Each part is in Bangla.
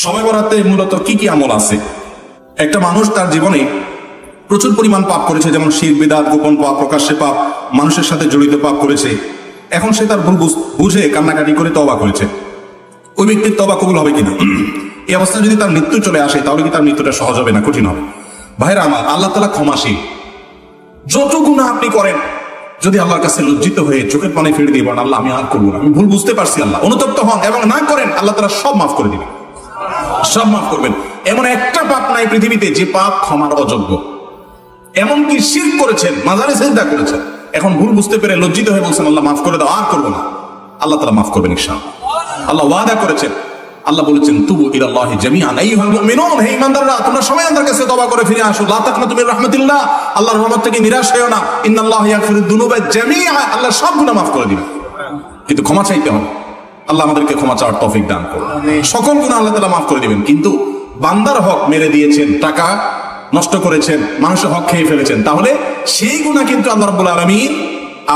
শবে বরাতে মূলত কি কি আমল আছে? একটা মানুষ তার জীবনে প্রচুর পরিমাণ পাপ করেছে, যেমন শিরক বিদআত, গোপন পাপ, প্রকাশ্যে পাপ, মানুষের সাথে জড়িত পাপ করেছে। এখন সে তার ভুল বুঝে কান্নাকাটি করে তওবা করেছে। ওই ব্যক্তির তওবা কবুল হবে কিনা? এই অবস্থায় যদি তার মৃত্যু চলে আসে তাহলে কি তার মৃত্যুটা সহজ হবে না কঠিন হবে? ভাইরা আমার, আল্লাহ তাআলা ক্ষমাশীল। যত গুনাহ আপনি করেন, যদি আল্লাহর কাছে লজ্জিত হয়ে চোখের পানি ফেলে দিয়ে বলেন আল্লাহ আমি আর করবো না, আমি ভুল বুঝতে পারছি, আল্লাহ অনুতপ্ত হন এবং না করেন, আল্লাহ তাআলা সব মাফ করে দিবেন, সব মাফ করবেন। এমন একটা পাপ নাই পৃথিবীতে যে পাপ ক্ষমার অযোগ্য। এমনকি শিরক করেছেন, মাজারে সিজদা করেছেন, এখন ভুল বুঝতে পেরে লজ্জিত হয়ে বলছেন আল্লাহ মাফ করে দাও, আর করবো না, আল্লাহ তাআলা মাফ করবেন ইনশাআল্লাহ। আল্লাহ ওয়াদা করেছেন, আল্লাহ বলেছেন তুবু ইলাল্লাহি জামিআন আইয়ুহাল মুমিনুন, হে ঈমানদাররা তোমরা সবাই আল্লাহর কাছে তওবা করে ফিরে আসো। লা তাকনাতু মির রাহমাতিল্লাহ, আল্লাহর রহমত থেকে নিরাশ হয়ো না। ইন্নাল্লাহা ইয়াগফিরুদ দুনুবা জামিআ, আল্লাহ সব গুনাহ মাফ করে দিবেন, কিন্তু ক্ষমা চাইতে হবে। আল্লাহ আমাদেরকে ক্ষমা চাওয়ার তৌফিক দান করুন। সকল গুনাহ আল্লাহ তাআলা মাফ করে দিবেন, কিন্তু বান্দার হক মেরে দিয়েছেন, টাকা নষ্ট করেছেন, মানুষের হক খেয়ে ফেলেছেন, তাহলে সেই গুনাহ কিন্তু আল্লাহ রাব্বুল আলামিন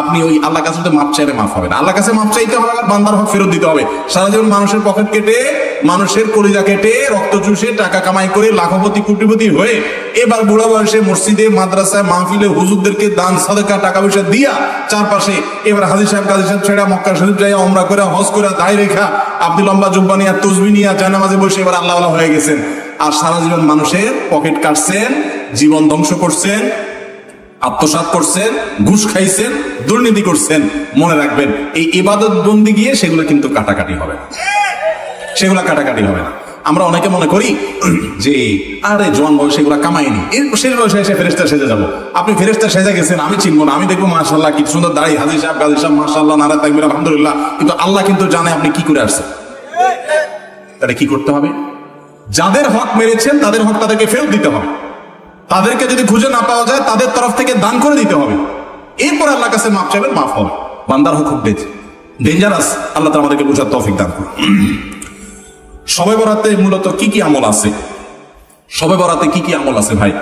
আপনি ওই আল্লাহর কাছে মাপ চাইলে মাফ হবে না। আল্লাহর কাছে মাপ চাইতে হবে, বান্দার হক ফেরত দিতে হবে। সারা জীবন মানুষের পকেট কেটে, মানুষের কলিজা কেটে, রক্ত চুষে, টাকা কামাই করে লাখপতি কোটিপতি হয়ে এবার বুড়া বয়সে মসজিদে, মাদ্রাসায়, মাহফিলে হুজুরদেরকে দান সাদাকা টাকা পয়সা দিয়া চারপাশে এবার হাজী সাহেব গাজী সাহেব ছেড়া মক্কা শরীফ যাই ওমরা করে, হজ করে, দায় রেখা, আপনি লম্বা জুব্বা নিয়া, তসবিহ নিয়া জানামাজে বসে এবার আল্লাহ আল্লাহ হয়ে গেছেন। আর সারা জীবন মানুষের পকেট কাটছেন, জীবন ধ্বংস করছেন, আত্মসাৎ করছেন, ঘুষ খাইছেন, দুর্নীতি করছেন। মনে রাখবেন এই ইবাদত বন্দি গিয়ে সেগুলো কিন্তু কাটাকাটি হবে না, সেগুলো কাটাকাটি হবে না। আমরা অনেকে মনে করি যে আরে জোয়ান বয়সে এগুলো কামাইনি, এর শেষ বয়সে এসে ফেরেশতা সেজে যাবো। আপনি ফেরেশতা সেজে গেছেন, আমি চিনবো না, আমি দেখবো মাশাআল্লাহ কি সুন্দর দাড়ি, হাজী সাহেব গাজী সাহেব মাশাআল্লাহ, নারা তাকবীর আলহামদুলিল্লাহ, কিন্তু আল্লাহ কিন্তু জানে আপনি কি করে আসছেন। তাহলে কি করতে হবে? যাদের হক মেরেছেন তাদের হক তাদেরকে ফেরত দিতে হবে। তাদেরকে যদি খুঁজে না পাওয়া যায় তাদের তরফ থেকে দান করে দিতে হবে। এরপর আল্লাহর কাছে মাফ চাইবেন, মাফ হবে। বান্দার হক খুব ডেঞ্জারাস। আল্লাহ তাআলা আমাদেরকে বোঝার তৌফিক দান করুন। শবে বরাতে মূলত কি কি আমল আছে? শবে বরাতে কি কি আমল আছে ভাই?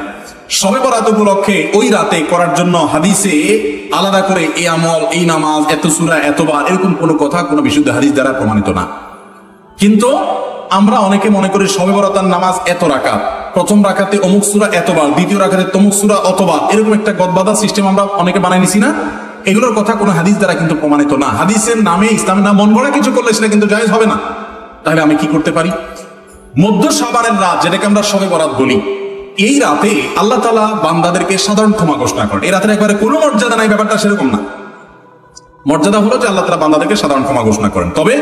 শবে বরাত উপলক্ষে ওই রাতে করার জন্য হাদিসে আলাদা করে এই আমল, এই নামাজ, এত সূরা, এতবার, এরকম কোনো কথা কোনো বিশুদ্ধ হাদিস দ্বারা প্রমাণিত না। কিন্তু আমরা অনেকে মনে করি শবে বরাতের নামাজ এত রাকাত, প্রথম রাকাতে অমুক সূরা এতবার, দ্বিতীয় রাকাতে তমুক সূরা অতবার, এরকম একটা গদবাদা সিস্টেম আমরা অনেকে বানাই নিছি না? এগুলোর কথা কোনো হাদিস দ্বারা কিন্তু প্রমাণিত না। হাদিসের নামে, ইসলামের নাম মন গড়া কিছু করলে সেটা কিন্তু জায়েজ হবে না। তাহলে আমি কি করতে পারি? মধ্য শাবানের রাত, যেটাকে আমরা শবে বরাত বলি, এই রাতে আল্লাহ তাআলা বান্দাদেরকে সাধারণ ক্ষমা ঘোষণা করেন। এই রাতের একবারে কোনো মর্যাদা নাই, ব্যাপারটা সেরকম না। মর্যাদা হলো যে আল্লাহ তাআলা বান্দাদেরকে সাধারণ ক্ষমা ঘোষণা করেন। তবে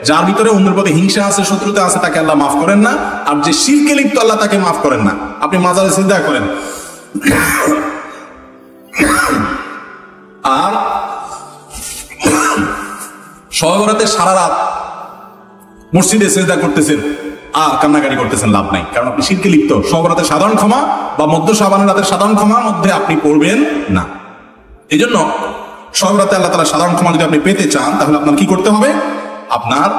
যার ভিতরে অন্যের প্রতি হিংসা আছে, শত্রুতা আছে, তাকে আল্লাহ মাফ করেন না। আর যে শিরকে লিপ্ত, আল্লাহ তাকে মাফ করেন না। আপনি মাজারে সিজদা করেন আর শবে বরাতে সারা রাত মসজিদে সিজদা করতেছেন আর কান্নাকাটি করতেছেন, লাভ নাই, কারণ আপনি শিরকে লিপ্ত। শবে বরাতের সাধারণ ক্ষমা বা মধ্য শাবানের রাতের সাধারণ ক্ষমার মধ্যে আপনি পড়বেন না। এই জন্য শবে বরাতে আল্লাহ তাআলা সাধারণ ক্ষমা যদি আপনি পেতে চান, তাহলে আপনার কি করতে হবে? আপনার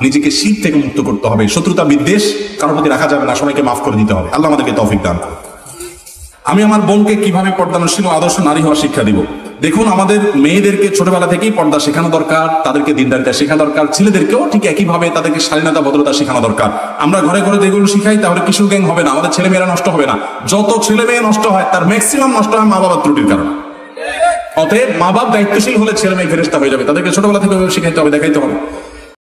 নিজেকে শিরক থেকে মুক্ত করতে হবে। শত্রুতা বিদ্বেষ কারোর প্রতি রাখা যাবে না, সবাইকে মাফ করে দিতে হবে। আল্লাহ আমাদেরকে তৌফিক দান করুন। আমি আমার বোনকে কিভাবে পর্দানশীল ও আদর্শ নারী হওয়ার শিক্ষা দিব? দেখুন, আমাদের মেয়েদেরকে ছোটবেলা থেকেই পর্দা শেখানো দরকার, তাদেরকে দিনদারিতা শেখানো দরকার। ছেলেদেরকেও ঠিক একইভাবে তাদেরকে শালীনতা, ভদ্রতা শেখানো দরকার। আমরা ঘরে ঘরে যেগুলো শিখাই তাহলে কিশোর গ্যাং হবে না, আমাদের ছেলে মেয়েরা নষ্ট হবে না। যত ছেলে মেয়ে নষ্ট হয় তার ম্যাক্সিমাম নষ্ট হয় মা বাবার ত্রুটির কারণে। অতএব মা বাপ দায়িত্বশীল হলে ছেলে মেয়ে ফেরেশতা হয়ে যাবে। তাদেরকে ছোটবেলা থেকে শিখাইতে হবে, দেখাইতে হবে।